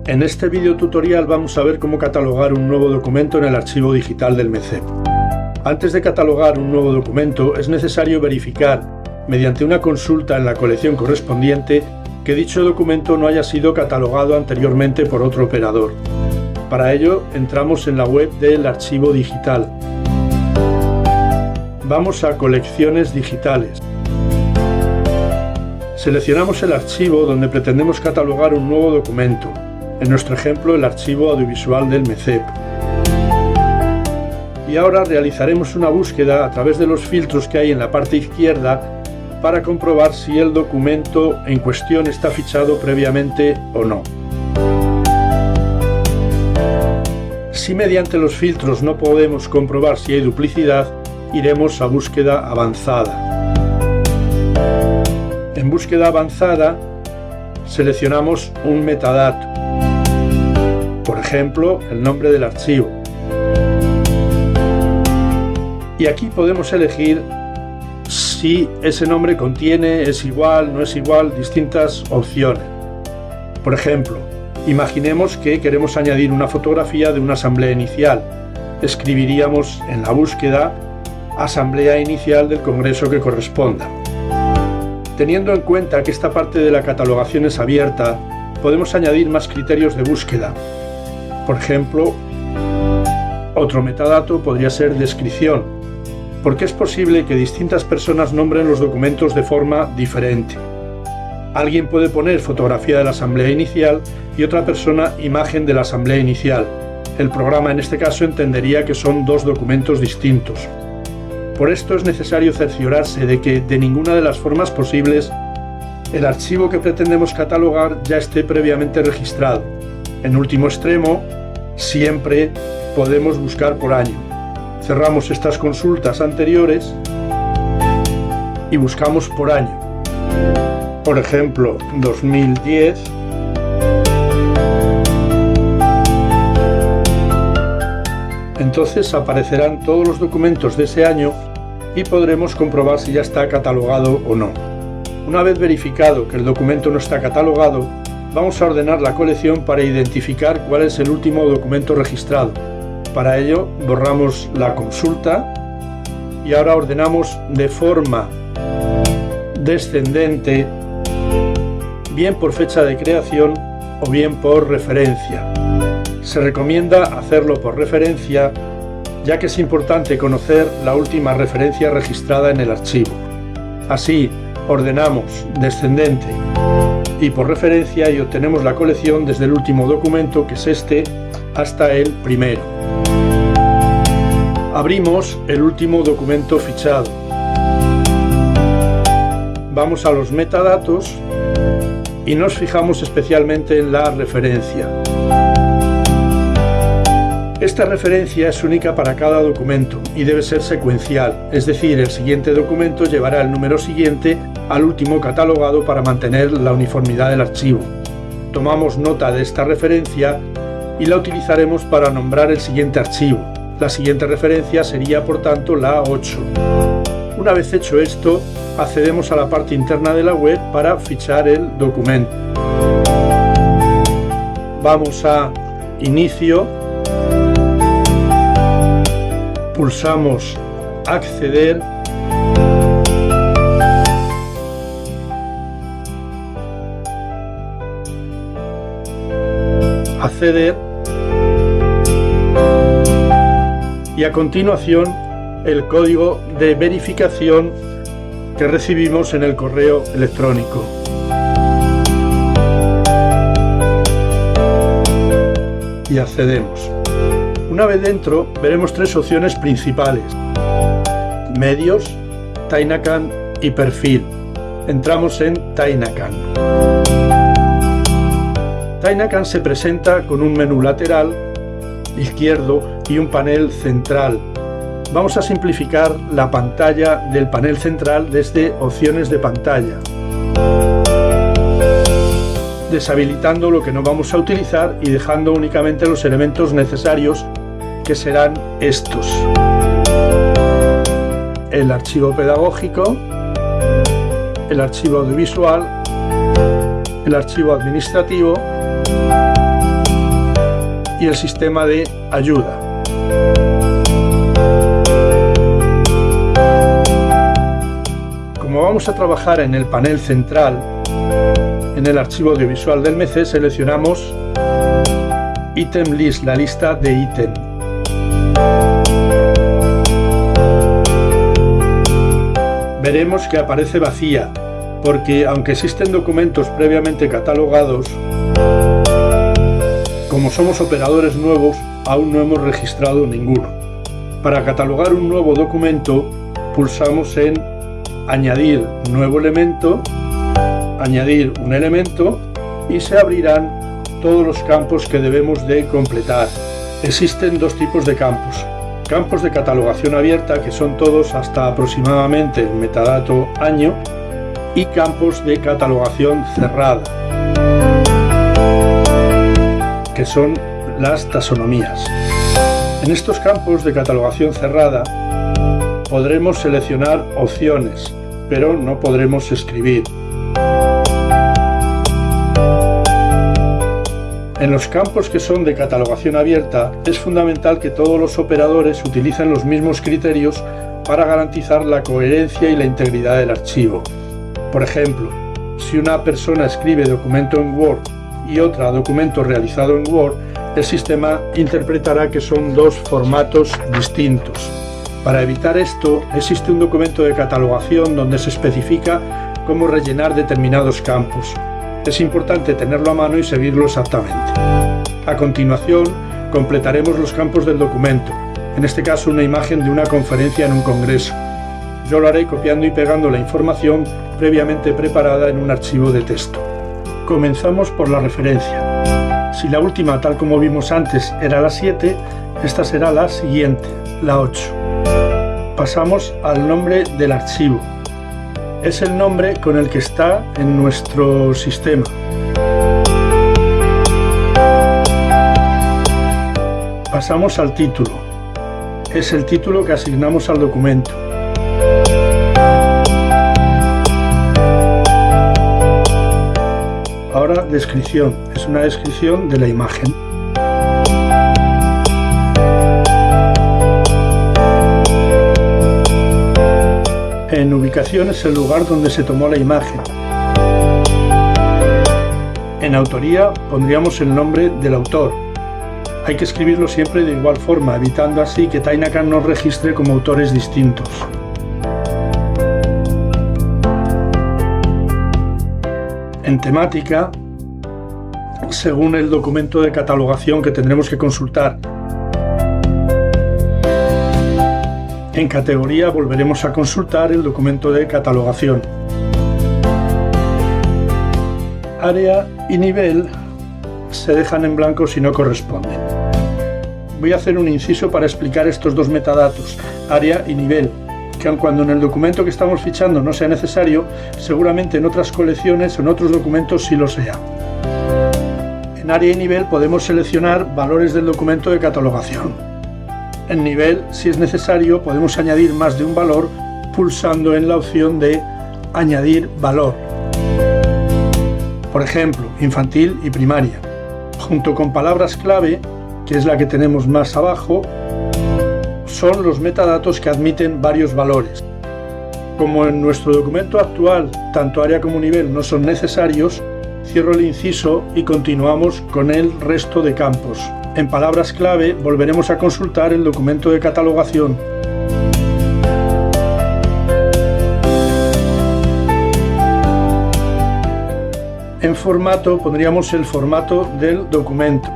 En este video tutorial vamos a ver cómo catalogar un nuevo documento en el archivo digital del MECEP. Antes de catalogar un nuevo documento es necesario verificar, mediante una consulta en la colección correspondiente, que dicho documento no haya sido catalogado anteriormente por otro operador. Para ello entramos en la web del archivo digital. Vamos a Colecciones digitales. Seleccionamos el archivo donde pretendemos catalogar un nuevo documento. En nuestro ejemplo, el archivo audiovisual del MECEP. Y ahora realizaremos una búsqueda a través de los filtros que hay en la parte izquierda para comprobar si el documento en cuestión está fichado previamente o no. Si mediante los filtros no podemos comprobar si hay duplicidad, iremos a búsqueda avanzada. En búsqueda avanzada seleccionamos un metadato. Por ejemplo, el nombre del archivo. Y aquí podemos elegir si ese nombre contiene, es igual, no es igual, distintas opciones. Por ejemplo, imaginemos que queremos añadir una fotografía de una asamblea inicial. Escribiríamos en la búsqueda Asamblea Inicial del Congreso que corresponda. Teniendo en cuenta que esta parte de la catalogación es abierta, podemos añadir más criterios de búsqueda. Por ejemplo, otro metadato podría ser descripción, porque es posible que distintas personas nombren los documentos de forma diferente. Alguien puede poner fotografía de la asamblea inicial y otra persona imagen de la asamblea inicial. El programa en este caso entendería que son dos documentos distintos. Por esto es necesario cerciorarse de que de ninguna de las formas posibles el archivo que pretendemos catalogar ya esté previamente registrado. En último extremo, siempre podemos buscar por año. Cerramos estas consultas anteriores y buscamos por año. Por ejemplo, 2010. Entonces aparecerán todos los documentos de ese año y podremos comprobar si ya está catalogado o no. Una vez verificado que el documento no está catalogado, vamos a ordenar la colección para identificar cuál es el último documento registrado. Para ello, borramos la consulta y ahora ordenamos de forma descendente, bien por fecha de creación o bien por referencia. Se recomienda hacerlo por referencia, ya que es importante conocer la última referencia registrada en el archivo. Así, ordenamos descendente y por referencia y obtenemos la colección desde el último documento, que es este, hasta el primero. Abrimos el último documento fichado. Vamos a los metadatos y nos fijamos especialmente en la referencia. Esta referencia es única para cada documento y debe ser secuencial, es decir, el siguiente documento llevará el número siguiente al último catalogado para mantener la uniformidad del archivo. Tomamos nota de esta referencia y la utilizaremos para nombrar el siguiente archivo. La siguiente referencia sería, por tanto, la 8. Una vez hecho esto, accedemos a la parte interna de la web para fichar el documento. Vamos a Inicio, pulsamos Acceder, Acceder y a continuación el código de verificación que recibimos en el correo electrónico. Y accedemos. Una vez dentro veremos tres opciones principales: medios, Tainacan y perfil. Entramos en Tainacan. Tainacan se presenta con un menú lateral izquierdo y un panel central. Vamos a simplificar la pantalla del panel central desde opciones de pantalla, deshabilitando lo que no vamos a utilizar y dejando únicamente los elementos necesarios, que serán estos: el archivo pedagógico, el archivo audiovisual, el archivo administrativo y el sistema de ayuda. Como vamos a trabajar en el panel central, en el archivo audiovisual del MC seleccionamos Item List, la lista de ítem. Veremos que aparece vacía, porque aunque existen documentos previamente catalogados, como somos operadores nuevos, aún no hemos registrado ninguno. Para catalogar un nuevo documento, pulsamos en Añadir nuevo elemento, añadir un elemento y se abrirán todos los campos que debemos de completar. Existen dos tipos de campos. Campos de catalogación abierta, que son todos hasta aproximadamente el metadato año, y campos de catalogación cerrada, que son las taxonomías. En estos campos de catalogación cerrada podremos seleccionar opciones, pero no podremos escribir. En los campos que son de catalogación abierta, es fundamental que todos los operadores utilicen los mismos criterios para garantizar la coherencia y la integridad del archivo. Por ejemplo, si una persona escribe documento en Word y otra documento realizado en Word, el sistema interpretará que son dos formatos distintos. Para evitar esto, existe un documento de catalogación donde se especifica cómo rellenar determinados campos. Es importante tenerlo a mano y seguirlo exactamente. A continuación, completaremos los campos del documento, en este caso una imagen de una conferencia en un congreso. Yo lo haré copiando y pegando la información previamente preparada en un archivo de texto. Comenzamos por la referencia. Si la última, tal como vimos antes, era la 7, esta será la siguiente, la 8. Pasamos al nombre del archivo. Es el nombre con el que está en nuestro sistema. Pasamos al título. Es el título que asignamos al documento. Ahora, descripción. Es una descripción de la imagen. En ubicación es el lugar donde se tomó la imagen. En autoría pondríamos el nombre del autor. Hay que escribirlo siempre de igual forma, evitando así que Tainacan nos registre como autores distintos. En temática, según el documento de catalogación que tendremos que consultar. En categoría volveremos a consultar el documento de catalogación. Área y nivel se dejan en blanco si no corresponden. Voy a hacer un inciso para explicar estos dos metadatos, área y nivel, que aun cuando en el documento que estamos fichando no sea necesario, seguramente en otras colecciones o en otros documentos sí lo sea. En área y nivel podemos seleccionar valores del documento de catalogación. En nivel, si es necesario, podemos añadir más de un valor pulsando en la opción de Añadir valor. Por ejemplo, infantil y primaria. Junto con palabras clave, que es la que tenemos más abajo, son los metadatos que admiten varios valores. Como en nuestro documento actual, tanto área como nivel no son necesarios, cierro el inciso y continuamos con el resto de campos. En palabras clave volveremos a consultar el documento de catalogación. En formato pondríamos el formato del documento.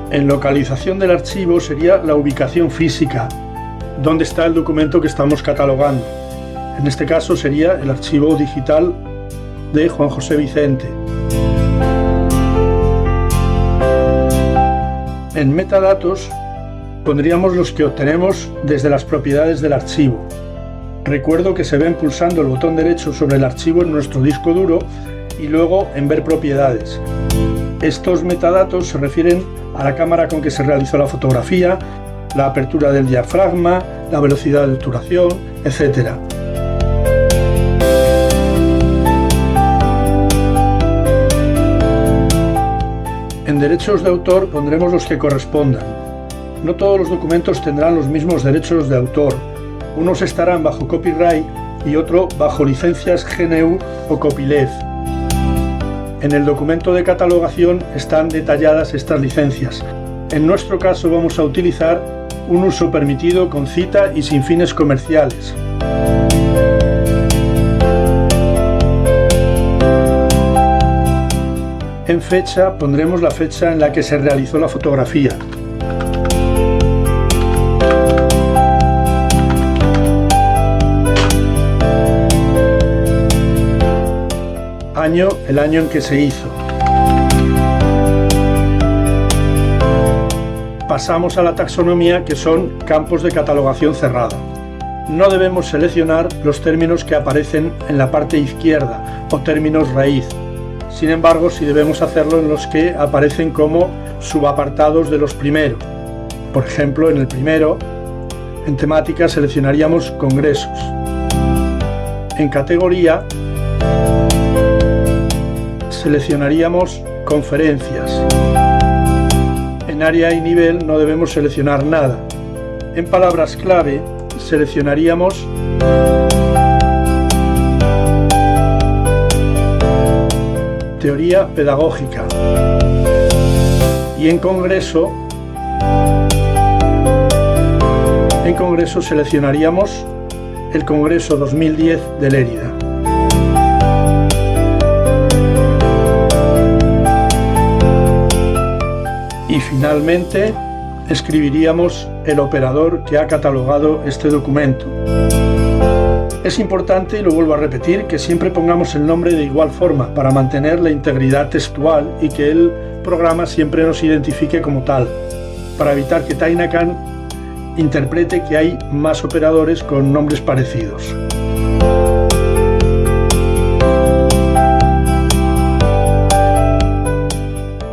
En localización del archivo sería la ubicación física, donde está el documento que estamos catalogando. En este caso sería el archivo digital de Juan José Vicente. En metadatos pondríamos los que obtenemos desde las propiedades del archivo. Recuerdo que se ven pulsando el botón derecho sobre el archivo en nuestro disco duro y luego en ver propiedades. Estos metadatos se refieren a la cámara con que se realizó la fotografía, la apertura del diafragma, la velocidad de obturación, etc. En derechos de autor pondremos los que correspondan. No todos los documentos tendrán los mismos derechos de autor. Unos estarán bajo copyright y otro bajo licencias GNU o copyleft. En el documento de catalogación están detalladas estas licencias. En nuestro caso vamos a utilizar un uso permitido con cita y sin fines comerciales. En fecha pondremos la fecha en la que se realizó la fotografía. Año, el año en que se hizo. Pasamos a la taxonomía, que son campos de catalogación cerrada. No debemos seleccionar los términos que aparecen en la parte izquierda o términos raíz. Sin embargo, sí debemos hacerlo en los que aparecen como subapartados de los primeros. Por ejemplo, en el primero, en temática, seleccionaríamos congresos. En categoría, seleccionaríamos conferencias. En área y nivel no debemos seleccionar nada. En palabras clave seleccionaríamos teoría pedagógica. Y en congreso seleccionaríamos el Congreso 2010 de Lérida. Y finalmente escribiríamos el operador que ha catalogado este documento. Es importante, y lo vuelvo a repetir, que siempre pongamos el nombre de igual forma para mantener la integridad textual y que el programa siempre nos identifique como tal, para evitar que Tainacan interprete que hay más operadores con nombres parecidos.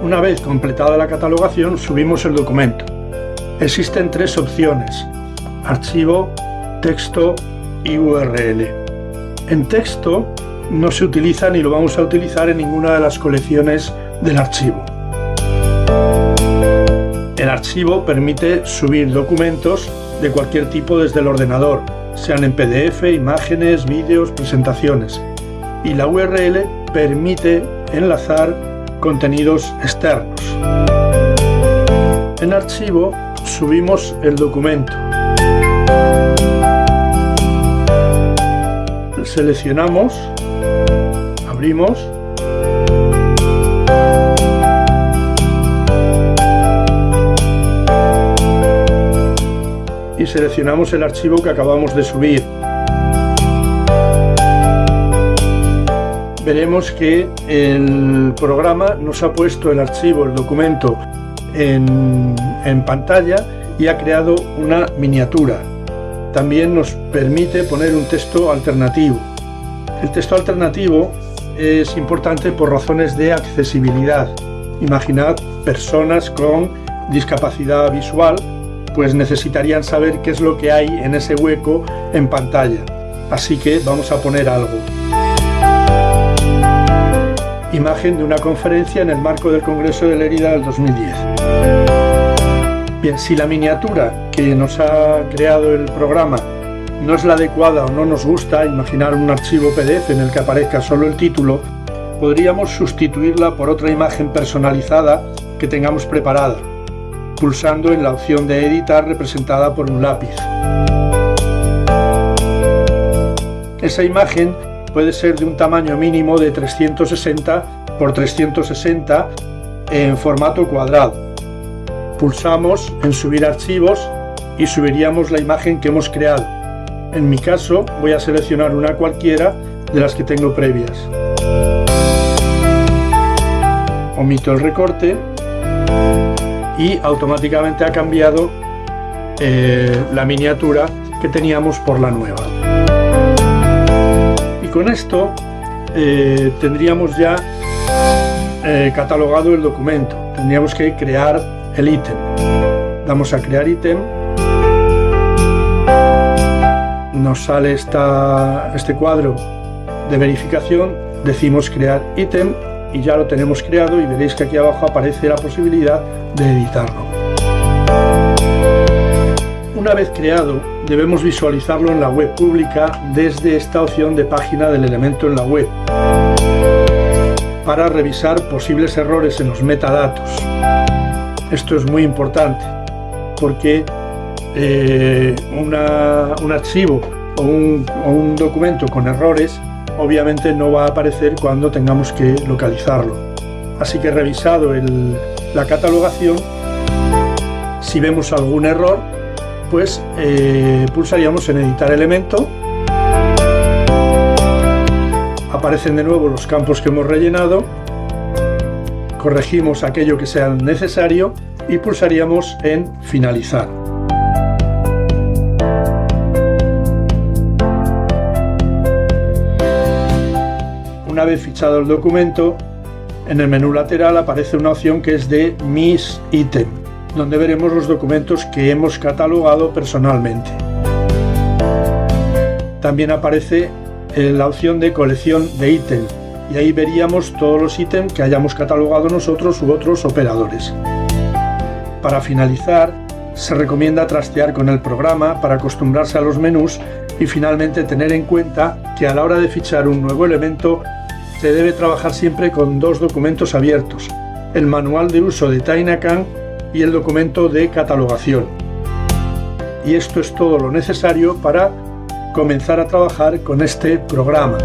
Una vez completada la catalogación, subimos el documento. Existen tres opciones: archivo, texto y URL. En texto no se utiliza ni lo vamos a utilizar en ninguna de las colecciones del archivo. El archivo permite subir documentos de cualquier tipo desde el ordenador, sean en PDF, imágenes, vídeos, presentaciones. Y la URL permite enlazar contenidos externos. En archivo subimos el documento. Seleccionamos, abrimos y seleccionamos el archivo que acabamos de subir. Veremos que el programa nos ha puesto el archivo, el documento en pantalla y ha creado una miniatura. También nos permite poner un texto alternativo. El texto alternativo es importante por razones de accesibilidad. Imaginad personas con discapacidad visual, pues necesitarían saber qué es lo que hay en ese hueco en pantalla. Así que vamos a poner algo. Imagen de una conferencia en el marco del Congreso de Lérida del 2010. Bien, si la miniatura que nos ha creado el programa no es la adecuada o no nos gusta, imaginar un archivo PDF en el que aparezca solo el título, podríamos sustituirla por otra imagen personalizada que tengamos preparada, pulsando en la opción de editar representada por un lápiz. Esa imagen puede ser de un tamaño mínimo de 360 por 360 en formato cuadrado. Pulsamos en subir archivos y subiríamos la imagen que hemos creado. En mi caso voy a seleccionar una cualquiera de las que tengo previas. Omito el recorte y automáticamente ha cambiado la miniatura que teníamos por la nueva. Y con esto tendríamos ya catalogado el documento. Tendríamos que crear el ítem. Damos a crear ítem. Nos sale este cuadro de verificación. Decimos crear ítem y ya lo tenemos creado, y veréis que aquí abajo aparece la posibilidad de editarlo. Una vez creado, debemos visualizarlo en la web pública desde esta opción de página del elemento en la web, para revisar posibles errores en los metadatos. Esto es muy importante porque un archivo o un documento con errores obviamente no va a aparecer cuando tengamos que localizarlo. Así que revisado la catalogación, si vemos algún error, pues pulsaríamos en editar elemento. Aparecen de nuevo los campos que hemos rellenado, corregimos aquello que sea necesario y pulsaríamos en finalizar. Una vez fichado el documento, en el menú lateral aparece una opción que es de Mis ítem, donde veremos los documentos que hemos catalogado personalmente. También aparece la opción de colección de ítem, y ahí veríamos todos los ítems que hayamos catalogado nosotros u otros operadores. Para finalizar, se recomienda trastear con el programa para acostumbrarse a los menús y finalmente tener en cuenta que a la hora de fichar un nuevo elemento se debe trabajar siempre con dos documentos abiertos: el manual de uso de Dynacan y el documento de catalogación. Y esto es todo lo necesario para comenzar a trabajar con este programa.